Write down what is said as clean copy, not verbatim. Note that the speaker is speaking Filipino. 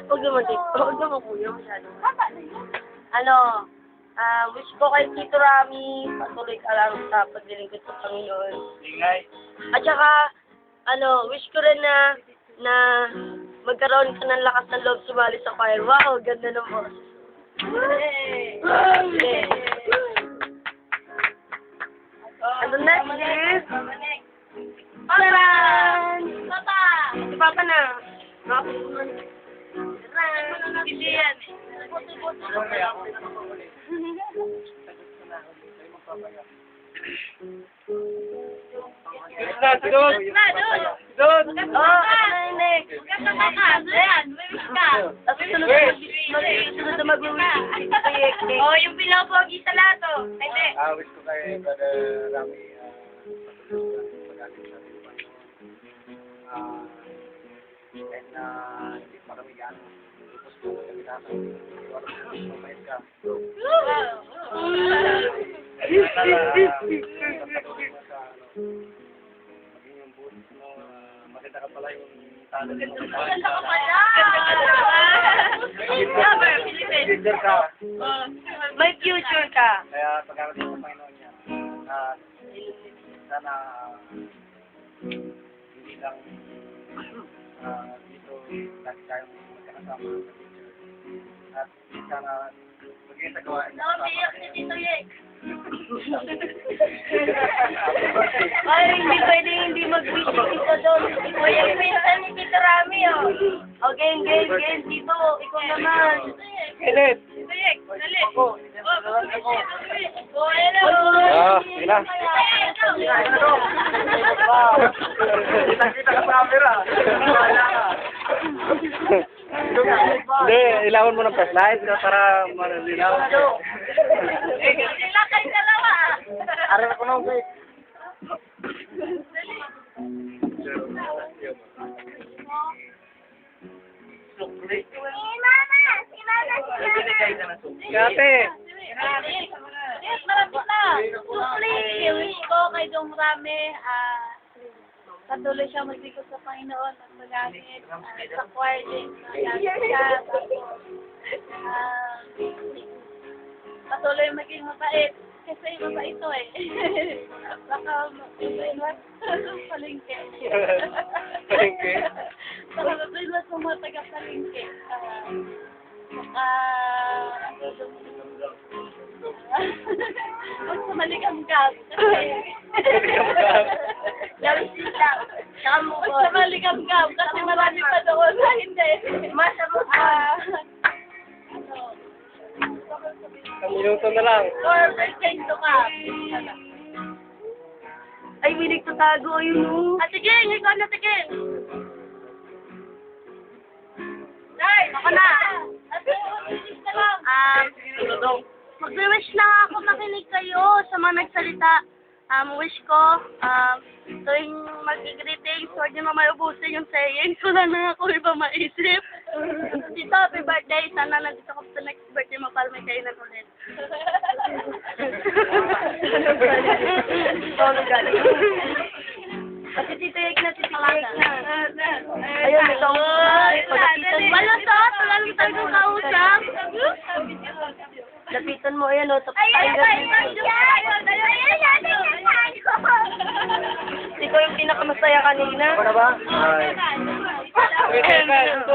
Huwag naman kuya, masyado. Ano, wish ko kay Tito Rami, patuloy ka lang sa paglilingkod sa Panginoon. Ingay. At saka, wish ko rin na magkaroon ka ng lakas ng loob sumali sa choir. Wow, ganda ng boses. Ano next is? Taran! Papa! Si Papa na. Hindi yan eh. Doon! Doon! Next. Tapos sunod na mag-wish. Oh, yung pinapogi sa lato. Hindi. Wish ko kay Brother Rami, pag-ating sa ating Panginoon. And hindi pa kami gaano. Tapos ko kami natin. Iwala ko na mabait ka. Maging yung buhay mo, maganda ka pala yung talo mo. Ganda ka pala! Leader ka. May future ka. Kaya pag-ating sa Panginoon niya, sana hindi lang dito lagi tayong magkakasama sa future. At sana maging sa gawain niya. Nabiyak si Tito Yek. Ay, hindi pwede hindi mag-wish dito doon. O, yung pinsan ni Tito Rami, oh. O, game, dito. Ikaw naman. Kenneth! Tito Yek, dali. Ako. Oh, hello. Sige na. Kita-kita ka sa camera. Hindi, ilawan mo ng flashlight para manililaw. Sila kayo dalawa. Aral ko na, wait. Kate! Yes, marapit na. Please, wish ko kay Dong Rami, patuloy siya magbigay sa Panginoon at magamit sa choir din. Magamit siya. Patuloy maging mabait. Kasi mabait ito eh. Baka mabait palengke. Palengke? Baka mabait sa mga taga-palengke. Huwag sa maligam-gam. Huwag sa maligam-gam. Kasi marami pa doon na hindi. Ang minuto na lang. 4% ka. Ay, may nagtatago. Ayun, o. Sige, ikaw na sige. Day, ako na. Mag-wish lang ako makinig kayo sa mga nagsalita. Wish ko, tuwing mag-greetings, huwag niyo mamaubusin yung sayings. Wala na ako iba maisip. Tito, happy birthday. Sana nandito ko sa next birthday mo para may kainan ulit. Kasi titiyag na. Ayun, ito. Malasot, wala lang tayong kausap. Lapitan mo, ayan, o. Ikaw yung pinakamasaya kanina. Ano ba? Ay.